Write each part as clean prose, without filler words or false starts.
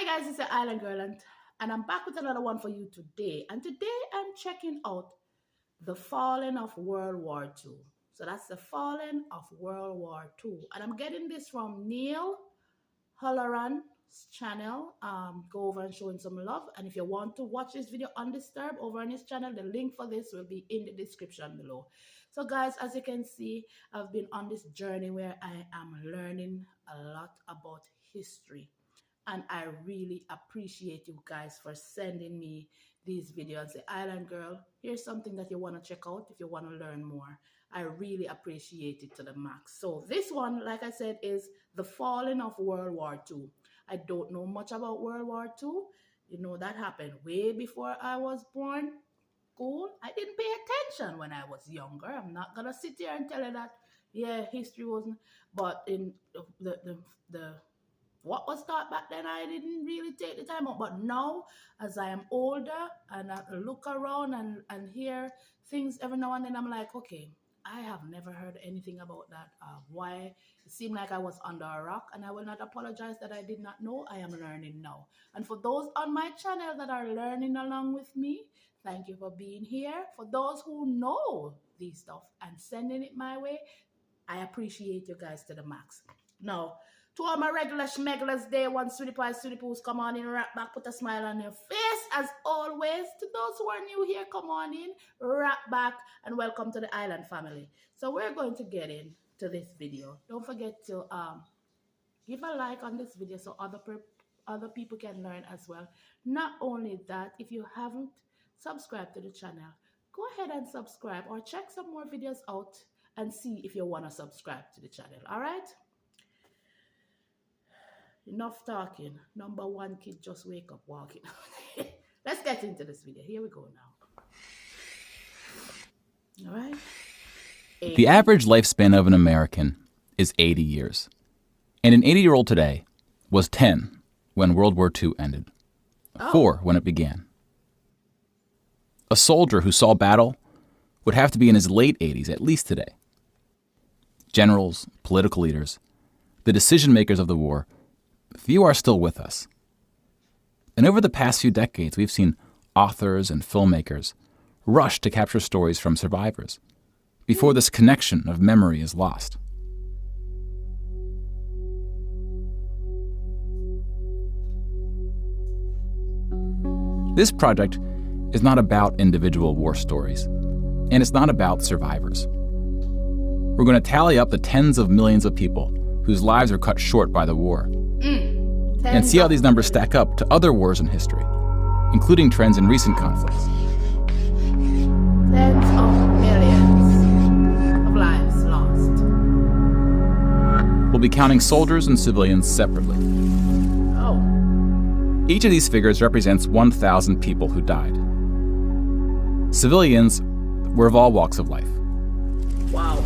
Hi guys, it's the Island Girl and I'm back with another one for you today. And today I'm checking out the falling of World War II. So that's the falling of World War II. And I'm getting this from Neil Halloran's channel. Go over and show him some love. And if you want to watch this video undisturbed over on his channel, the link for this will be in the description below. So guys, as you can see, I've been on this journey where I am learning a lot about history. And I really appreciate you guys for sending me these videos. Say, Island Girl, here's something that you want to check out if you want to learn more. I really appreciate it to the max. So this one, like I said, is the falling of World War II. I don't know much about World War II. You know, that happened way before I was born. Cool. I didn't pay attention when I was younger. I'm not going to sit here and tell you that, yeah, history wasn't. But in the what was taught back then, I didn't really take the time out. But now, as I am older and I look around and hear things every now and then, I'm like, okay, I have never heard anything about that. Why it seemed like I was under a rock, and I will not apologize that I did not know. I am learning now. And for those on my channel that are learning along with me, thank you for being here. For those who know these stuff and sending it my way, I appreciate you guys to the max. Now, to all my regular schmegglers, day one, sweetie pie, sweetie poos, come on in, rap back, put a smile on your face. As always, to those who are new here, come on in, rap back, and welcome to the Island family. So we're going to get into this video. Don't forget to give a like on this video so other people can learn as well. Not only that, if you haven't subscribed to the channel, go ahead and subscribe or check some more videos out and see if you want to subscribe to the channel. All right? Enough talking. Number one kid just wake up walking. Let's get into this video. Here we go now. All right. The average lifespan of an American is 80 years. And an 80-year-old today was 10 when World War II ended, 4 when it began. A soldier who saw battle would have to be in his late 80s at least today. Generals, political leaders, the decision makers of the war, few are still with us. And over the past few decades, we've seen authors and filmmakers rush to capture stories from survivors before this connection of memory is lost. This project is not about individual war stories, and it's not about survivors. We're going to tally up the tens of millions of people whose lives were cut short by the war, and see how these numbers stack up to other wars in history, including trends in recent conflicts. Tens of millions of lives lost. We'll be counting soldiers and civilians separately. Each of these figures represents 1,000 people who died. Civilians were of all walks of life. Wow.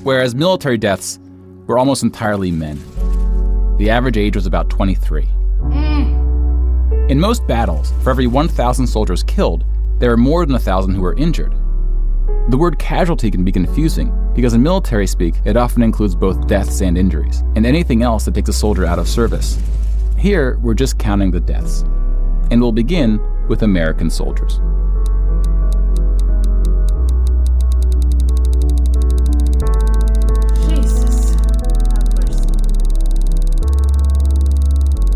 Whereas military deaths were almost entirely men. The average age was about 23. In most battles, for every 1,000 soldiers killed, there are more than 1,000 who are injured. The word casualty can be confusing because in military speak, it often includes both deaths and injuries, and anything else that takes a soldier out of service. Here, we're just counting the deaths, and we'll begin with American soldiers.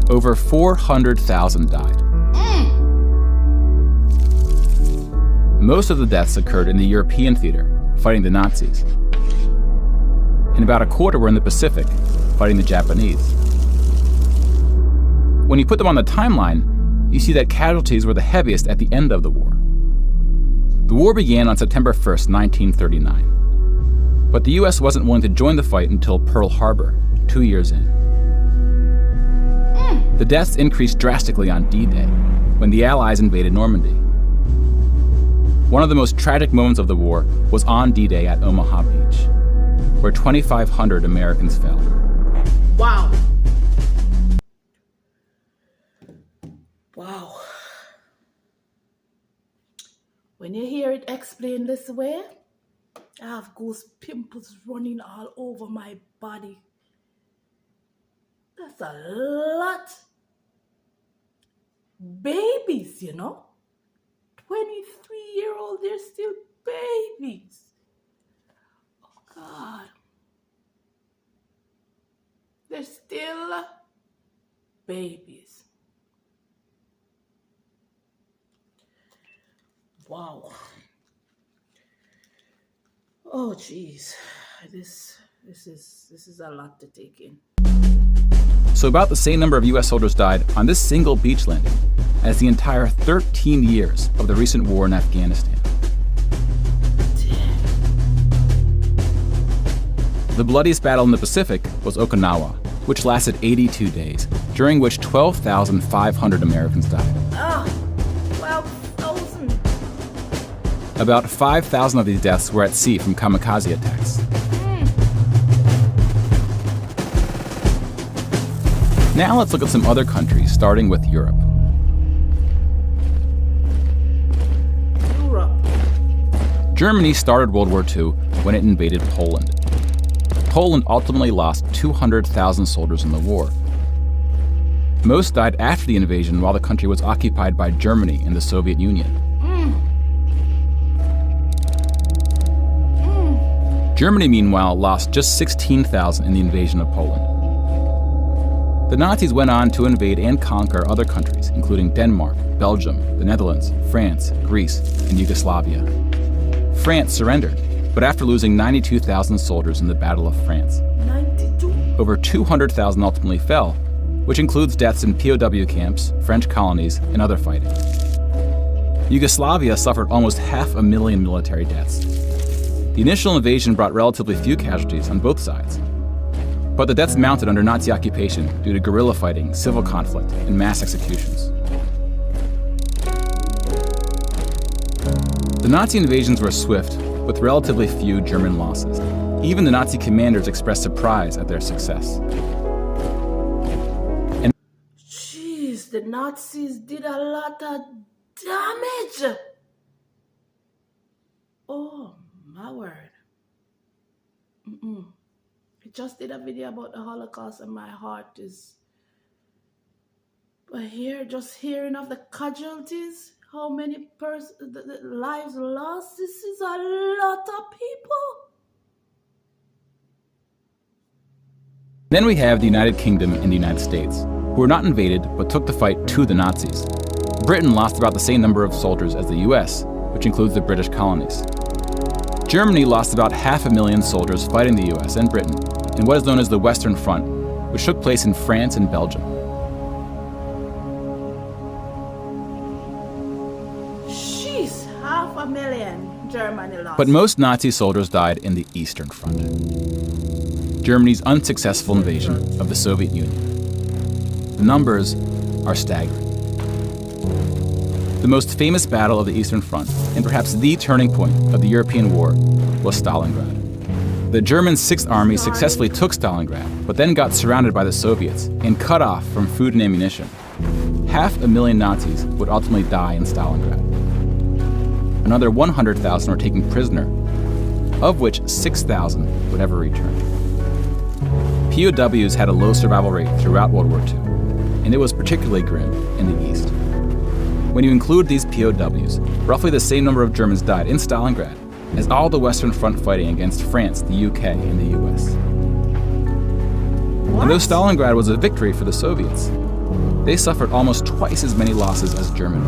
Over 400,000 died. Most of the deaths occurred in the European theater, fighting the Nazis. And about a quarter were in the Pacific, fighting the Japanese. When you put them on the timeline, you see that casualties were the heaviest at the end of the war. The war began on September 1st, 1939. But the US wasn't willing to join the fight until Pearl Harbor, 2 years in. The deaths increased drastically on D-Day, when the Allies invaded Normandy. One of the most tragic moments of the war was on D-Day at Omaha Beach, where 2,500 Americans fell. Wow. Wow. When you hear it explained this way, I have ghost pimples running all over my body. That's a lot babies, 23-year-old, they're still babies. Oh, God. They're still babies. Wow. Oh, jeez. This is a lot to take in. So about the same number of U.S. soldiers died on this single beach landing as the entire 13 years of the recent war in Afghanistan. The bloodiest battle in the Pacific was Okinawa, which lasted 82 days, during which 12,500 Americans died. 12,000. About 5,000 of these deaths were at sea from kamikaze attacks. Now let's look at some other countries, starting with Europe. Germany started World War II when it invaded Poland. Poland ultimately lost 200,000 soldiers in the war. Most died after the invasion while the country was occupied by Germany and the Soviet Union. Germany, meanwhile, lost just 16,000 in the invasion of Poland. The Nazis went on to invade and conquer other countries, including Denmark, Belgium, the Netherlands, France, Greece, and Yugoslavia. France surrendered, but after losing 92,000 soldiers in the Battle of France. 92? Over 200,000 ultimately fell, which includes deaths in POW camps, French colonies, and other fighting. Yugoslavia suffered almost 500,000 military deaths. The initial invasion brought relatively few casualties on both sides, but the deaths mounted under Nazi occupation due to guerrilla fighting, civil conflict, and mass executions. The Nazi invasions were swift, with relatively few German losses. Even the Nazi commanders expressed surprise at their success. Jeez, the Nazis did a lot of damage. Oh, my word. I just did a video about the Holocaust and my heart is... But here, just hearing of the casualties, how many the lives lost, this is a lot of people. Then we have the United Kingdom and the United States, who were not invaded but took the fight to the Nazis. Britain lost about the same number of soldiers as the US, which includes the British colonies. Germany lost about 500,000 soldiers fighting the US and Britain in what is known as the Western Front, which took place in France and Belgium. Jeez, 500,000 Germany lost. But most Nazi soldiers died in the Eastern Front, Germany's unsuccessful invasion of the Soviet Union. The numbers are staggering. The most famous battle of the Eastern Front, and perhaps the turning point of the European war, was Stalingrad. The German Sixth Army successfully took Stalingrad, but then got surrounded by the Soviets and cut off from food and ammunition. 500,000 Nazis would ultimately die in Stalingrad. Another 100,000 were taken prisoner, of which 6,000 would ever return. POWs had a low survival rate throughout World War II, and it was particularly grim in the East. When you include these POWs, roughly the same number of Germans died in Stalingrad as all the Western Front fighting against France, the UK, and the US. What? And though Stalingrad was a victory for the Soviets, they suffered almost twice as many losses as Germany.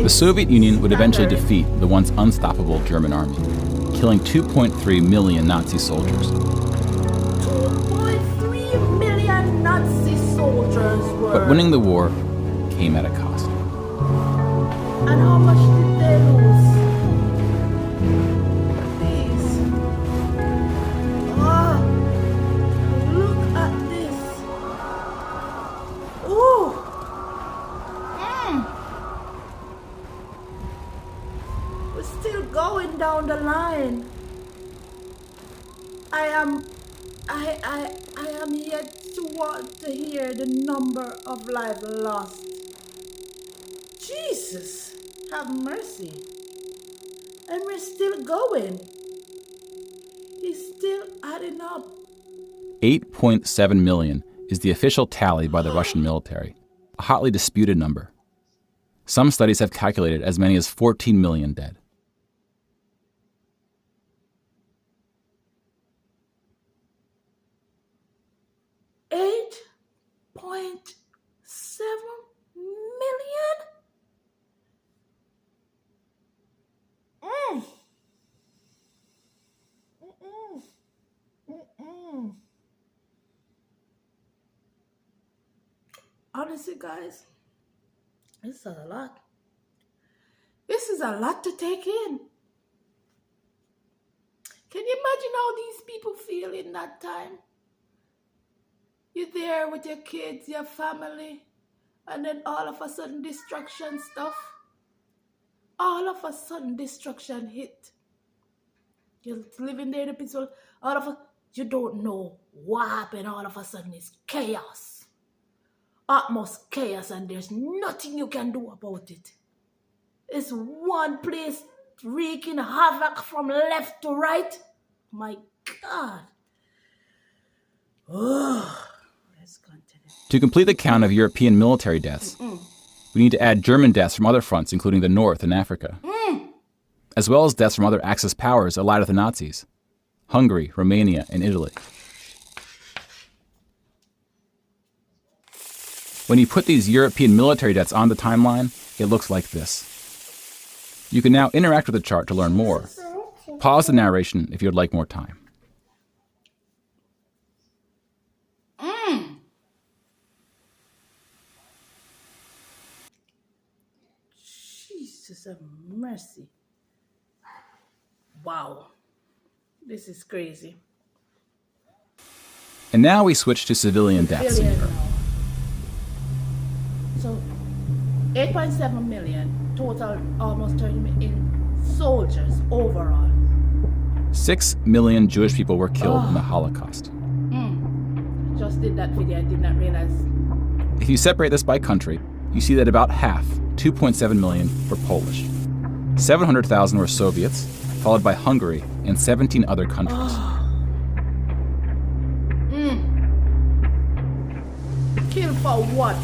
The Soviet Union would eventually defeat the once unstoppable German army, killing 2.3 million Nazi soldiers. 2.3 million Nazi soldiers were... But winning the war came at a cost. And how much did they lose? Please. Oh, look at this. Ooh. We're still going down the line. I am yet to want to hear the number of lives lost. Jesus, have mercy. And we're still going. It's still adding up. 8.7 million is the official tally by the Russian military, a hotly disputed number. Some studies have calculated as many as 14 million dead. $8.7 million? Honestly, guys, this is a lot. This is a lot to take in. Can you imagine how these people feel in that time? You're there with your kids, your family, and then all of a sudden destruction stuff. All of a sudden destruction hit. You're living there in the peaceful, you don't know what happened. All of a sudden it's chaos. Utmost chaos, and there's nothing you can do about it. It's one place wreaking havoc from left to right. My God. Oh, let's continue. To complete the count of European military deaths, we need to add German deaths from other fronts, including the North and Africa, as well as deaths from other Axis powers allied with the Nazis: Hungary, Romania, and Italy. When you put these European military deaths on the timeline, it looks like this. You can now interact with the chart to learn more. Pause the narration if you would like more time. Jesus have mercy. Wow. This is crazy. And now we switch to civilian deaths in Europe. So, 8.7 million, total almost 30 million soldiers overall. 6 million Jewish people were killed in the Holocaust. Just did that video, I did not realize. If you separate this by country, you see that about half, 2.7 million, were Polish. 700,000 were Soviets, followed by Hungary and 17 other countries. Killed for what?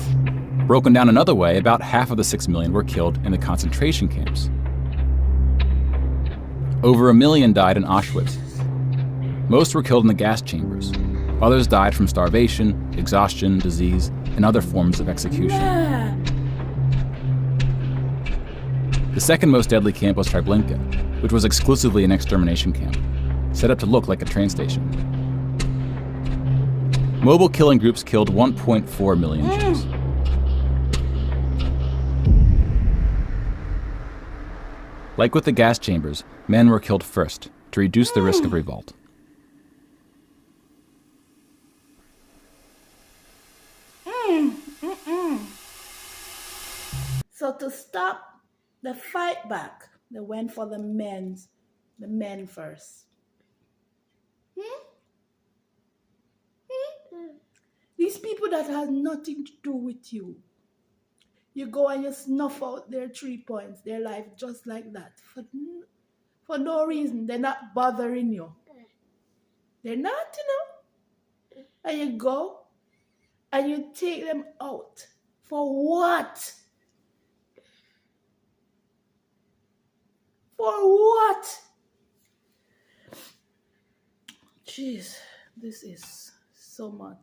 Broken down another way, about half of the 6 million were killed in the concentration camps. Over 1 million died in Auschwitz. Most were killed in the gas chambers. Others died from starvation, exhaustion, disease, and other forms of execution. The second most deadly camp was Treblinka, which was exclusively an extermination camp, set up to look like a train station. Mobile killing groups killed 1.4 million Jews. Like with the gas chambers, men were killed first to reduce the risk of revolt. So to stop the fight back, they went for the men first. These people that has nothing to do with you. You go and you snuff out their 3 points, their life just like that. For no reason. They're not bothering you. They're not, And you go and you take them out. For what? For what? Jeez, this is so much.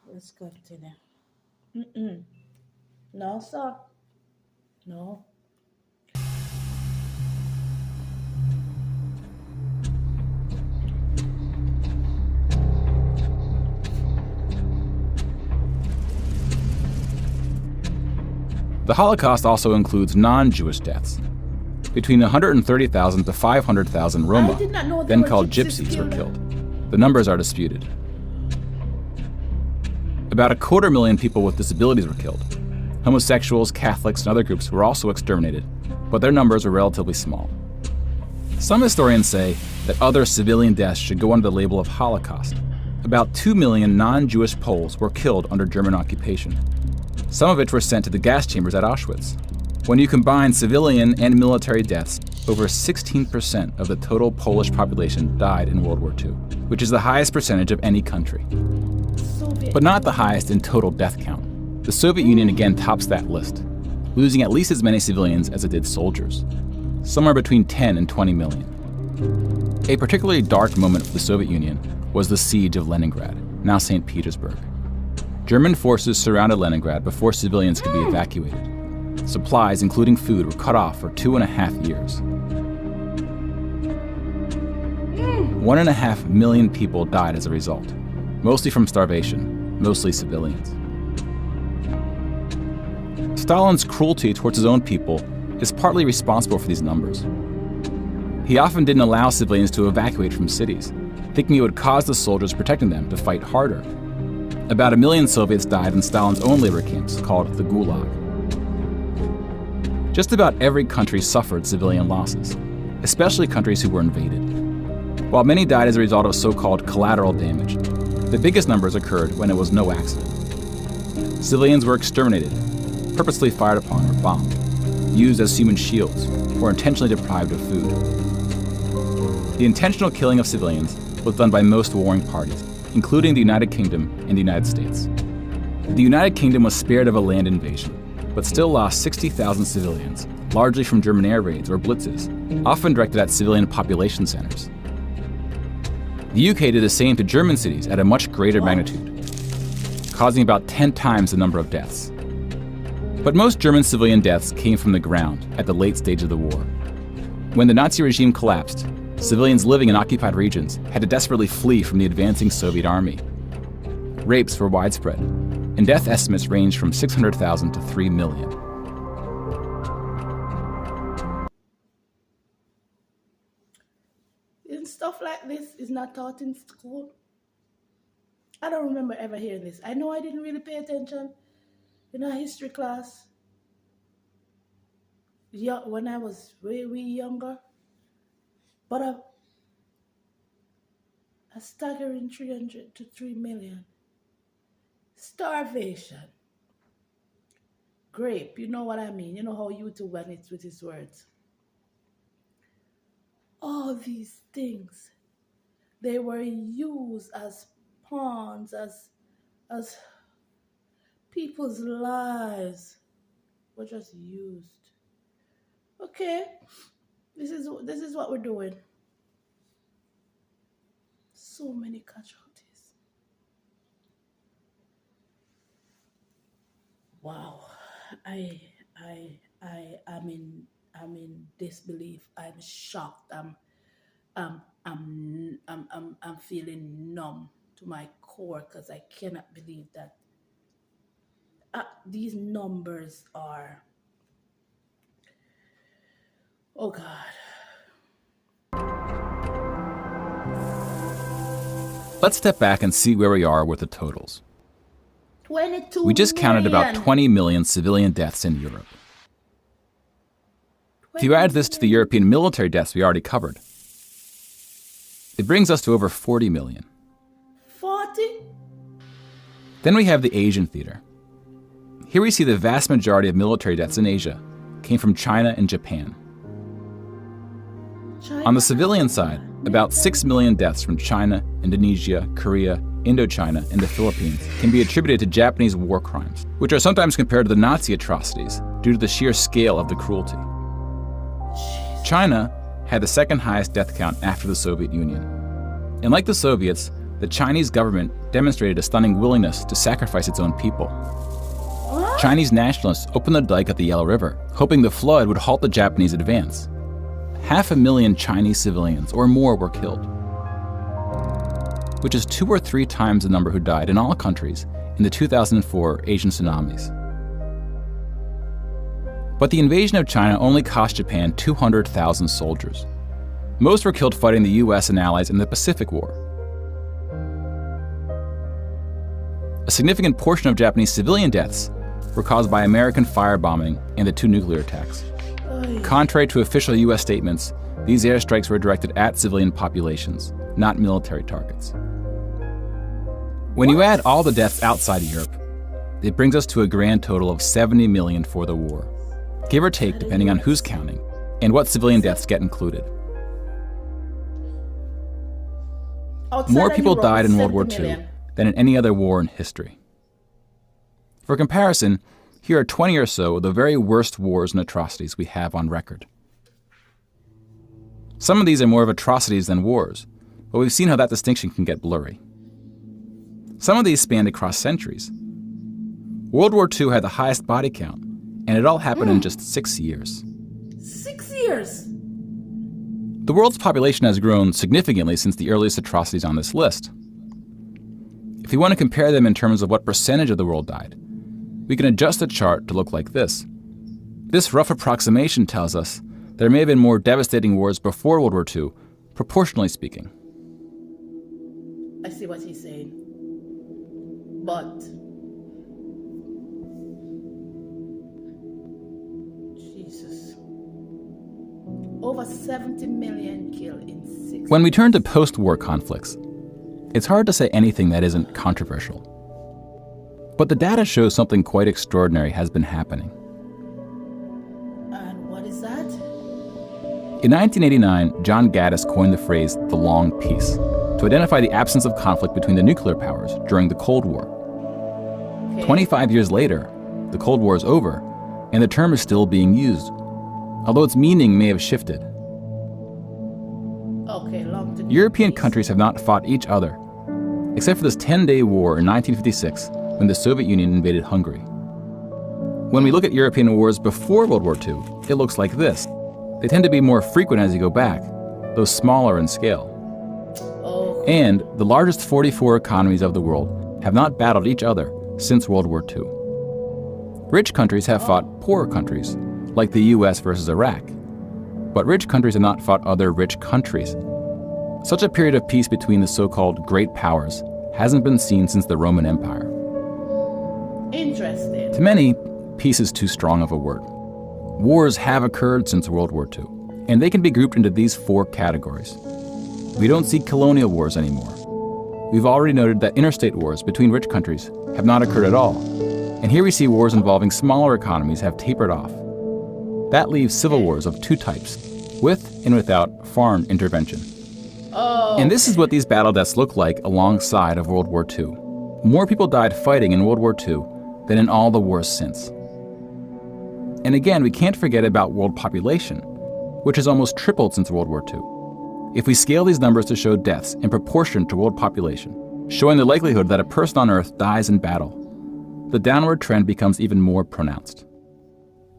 Let's continue. No, sir. No. The Holocaust also includes non-Jewish deaths. Between 130,000 to 500,000 Roma, then called gypsies, were killed. The numbers are disputed. About 250,000 people with disabilities were killed. Homosexuals, Catholics, and other groups were also exterminated, but their numbers were relatively small. Some historians say that other civilian deaths should go under the label of Holocaust. About 2 million non-Jewish Poles were killed under German occupation, some of which were sent to the gas chambers at Auschwitz. When you combine civilian and military deaths, over 16% of the total Polish population died in World War II, which is the highest percentage of any country. But not the highest in total death count. The Soviet Union again tops that list, losing at least as many civilians as it did soldiers, somewhere between 10 and 20 million. A particularly dark moment for the Soviet Union was the siege of Leningrad, now St. Petersburg. German forces surrounded Leningrad before civilians could be evacuated. Supplies, including food, were cut off for 2.5 years. 1.5 million people died as a result, mostly from starvation, mostly civilians. Stalin's cruelty towards his own people is partly responsible for these numbers. He often didn't allow civilians to evacuate from cities, thinking it would cause the soldiers protecting them to fight harder. About 1 million Soviets died in Stalin's own labor camps, called the Gulag. Just about every country suffered civilian losses, especially countries who were invaded. While many died as a result of so-called collateral damage, the biggest numbers occurred when it was no accident. Civilians were exterminated, purposely fired upon or bombed, used as human shields, or intentionally deprived of food. The intentional killing of civilians was done by most warring parties, including the United Kingdom and the United States. The United Kingdom was spared of a land invasion, but still lost 60,000 civilians, largely from German air raids or blitzes, often directed at civilian population centers. The UK did the same to German cities at a much greater magnitude, causing about 10 times the number of deaths. But most German civilian deaths came from the ground at the late stage of the war. When the Nazi regime collapsed, civilians living in occupied regions had to desperately flee from the advancing Soviet army. Rapes were widespread, and death estimates ranged from 600,000 to 3 million. And stuff like this is not taught in school. I don't remember ever hearing this. I know I didn't really pay attention in a history class when I was way younger. But a staggering 300 to 3 million. Starvation. Grape, you know what I mean. You know how YouTube went it with his words. All these things, they were used as pawns, as people's lives were just used. Okay, this is what we're doing. So many casualties. Wow, I'm in disbelief. I'm shocked. I'm feeling numb to my core because I cannot believe that these numbers are. Oh God. Let's step back and see where we are with the totals. 22 We just counted about million. 20 million civilian deaths in Europe. If you add this to the European military deaths we already covered, it brings us to over 40 million. 40? Then we have the Asian theater. Here we see the vast majority of military deaths in Asia came from China and Japan. China? On the civilian side, about 6 million deaths from China, Indonesia, Korea, Indochina, and the Philippines can be attributed to Japanese war crimes, which are sometimes compared to the Nazi atrocities due to the sheer scale of the cruelty. China had the second highest death count after the Soviet Union. And like the Soviets, the Chinese government demonstrated a stunning willingness to sacrifice its own people. What? Chinese nationalists opened the dike at the Yellow River, hoping the flood would halt the Japanese advance. 500,000 Chinese civilians or more were killed, which is 2 or 3 times the number who died in all countries in the 2004 Asian tsunamis. But the invasion of China only cost Japan 200,000 soldiers. Most were killed fighting the US and allies in the Pacific War. A significant portion of Japanese civilian deaths were caused by American firebombing and the 2 nuclear attacks. Contrary to official US statements, these airstrikes were directed at civilian populations, not military targets. When you add all the deaths outside of Europe, it brings us to a grand total of 70 million for the war, give or take depending on who's counting, and what civilian deaths get included. Outside More of people Europe, died in World War 70 II million. than in any other war in history. For comparison, here are 20 or so of the very worst wars and atrocities we have on record. Some of these are more of atrocities than wars, but we've seen how that distinction can get blurry. Some of these spanned across centuries. World War II had the highest body count, and it all happened in just 6 years. 6 years? The world's population has grown significantly since the earliest atrocities on this list. If you want to compare them in terms of what percentage of the world died, we can adjust the chart to look like this. This rough approximation tells us there may have been more devastating wars before World War II, proportionally speaking. I see what he's saying. But Jesus. Over 70 million killed in 6 When we turn to post-war conflicts, it's hard to say anything that isn't controversial. But the data shows something quite extraordinary has been happening. And what is that? In 1989, John Gaddis coined the phrase the long peace to identify the absence of conflict between the nuclear powers during the Cold War. Okay. 25 years later, the Cold War is over, and the term is still being used, although its meaning may have shifted. Okay, long to European countries have not fought each other, except for this 10-day war in 1956 when the Soviet Union invaded Hungary. When we look at European wars before World War II, it looks like this. They tend to be more frequent as you go back, though smaller in scale. Oh, And the largest 44 economies of the world have not battled each other since World War II. Rich countries have fought poorer countries, like the US versus Iraq. But rich countries have not fought other rich countries. Such a period of peace between the so-called great powers hasn't been seen since the Roman Empire. interesting. To many, peace is too strong of a word. Wars have occurred since World War II, and they can be grouped into these 4 categories. We don't see colonial wars anymore. We've already noted that interstate wars between rich countries have not occurred at all. And here we see wars involving smaller economies have tapered off. That leaves civil wars of 2 types, with and without foreign intervention. Oh, And this is what these battle deaths look like alongside of World War II. More people died fighting in World War II than in all the wars since. And again, we can't forget about world population, which has almost tripled since World War II. If we scale these numbers to show deaths in proportion to world population, showing the likelihood that a person on Earth dies in battle, the downward trend becomes even more pronounced.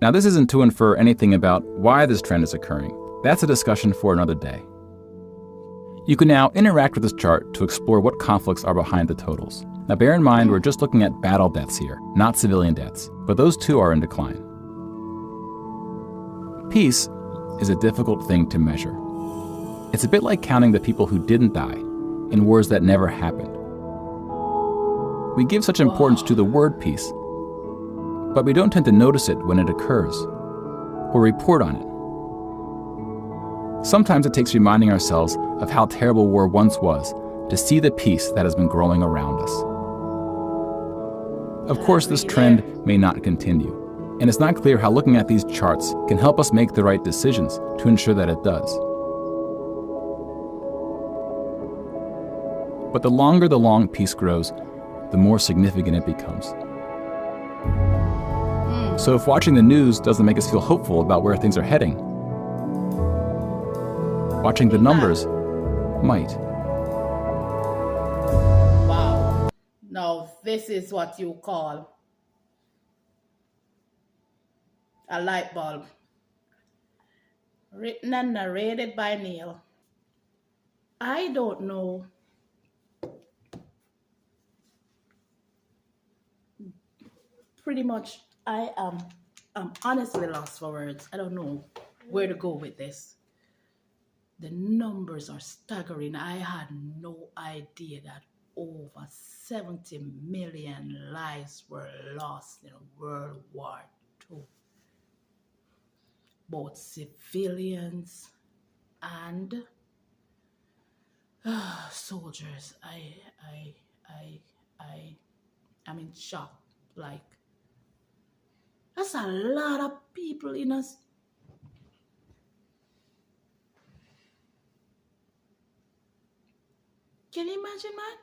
Now, this isn't to infer anything about why this trend is occurring. That's a discussion for another day. You can now interact with this chart to explore what conflicts are behind the totals. Now, bear in mind, we're just looking at battle deaths here, not civilian deaths, but those too are in decline. Peace is a difficult thing to measure. It's a bit like counting the people who didn't die in wars that never happened. We give such importance to the word peace, but we don't tend to notice it when it occurs or report on it. Sometimes it takes reminding ourselves of how terrible war once was to see the peace that has been growing around us. Of course, this trend may not continue, and it's not clear how looking at these charts can help us make the right decisions to ensure that it does. But the longer the long peace grows, the more significant it becomes. So if watching the news doesn't make us feel hopeful about where things are heading, watching the numbers might. wow. Now, this is what you call a light bulb. Written and narrated by Neil. I don't know. Pretty much, I'm honestly lost for words. I don't know where to go with this. The numbers are staggering. I had no idea that over 70 million lives were lost in World War II. Both civilians and soldiers. I'm in shock. Like, that's a lot of people in us. Can you imagine, man?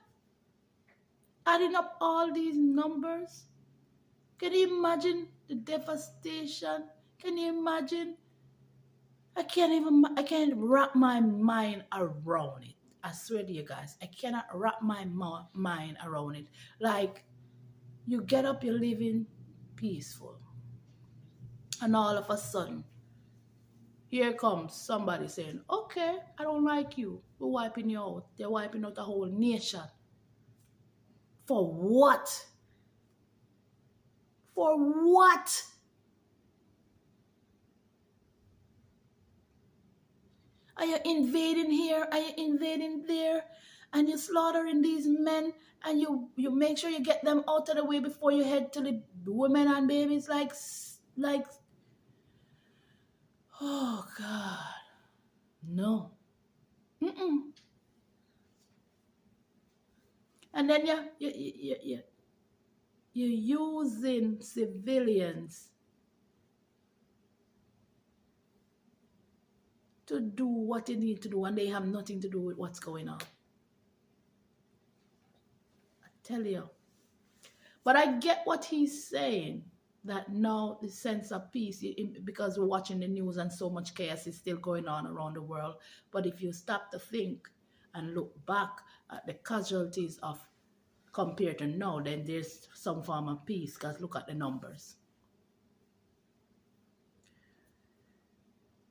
Adding up all these numbers. Can you imagine the devastation? Can you imagine? I can't wrap my mind around it. I swear to you guys, I cannot wrap my mind around it. Like, you get up, you're living peaceful. And all of a sudden, here comes somebody saying, okay, I don't like you. We're wiping you out. They're wiping out the whole nation. For what? For what? Are you invading here? Are you invading there? And you're slaughtering these men, and you make sure you get them out of the way before you head to the women and babies. Like, oh God, no. Mm-mm. And then you're using civilians to do what you need to do, and they have nothing to do with what's going on. I tell you. But I get what he's saying, that now the sense of peace, because we're watching the news and so much chaos is still going on around the world. But if you stop to think and look back at the casualties of compared to now, then there's some form of peace, because look at the numbers.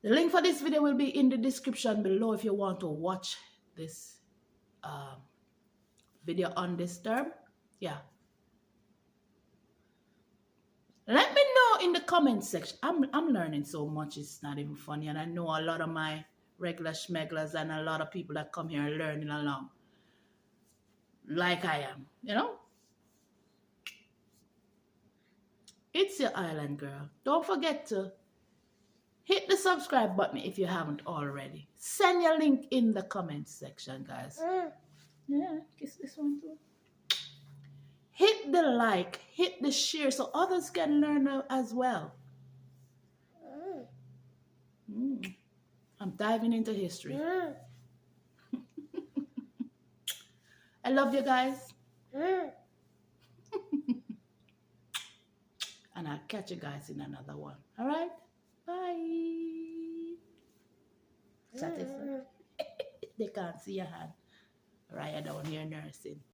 The link for this video will be in the description below if you want to watch this video undisturbed. Yeah. Let me know in the comment section. I'm learning so much, it's not even funny. And I know a lot of my regular schmegglers and a lot of people that come here learning along. Like I am, you know? It's your island girl. Don't forget to hit the subscribe button if you haven't already. Send your link in the comment section, guys. Yeah, kiss this one too. Hit the like, hit the share so others can learn as well. I'm diving into history. I love you guys. And I'll catch you guys in another one. All right? Bye. Satisfied? They can't see your hand. Raya down here nursing.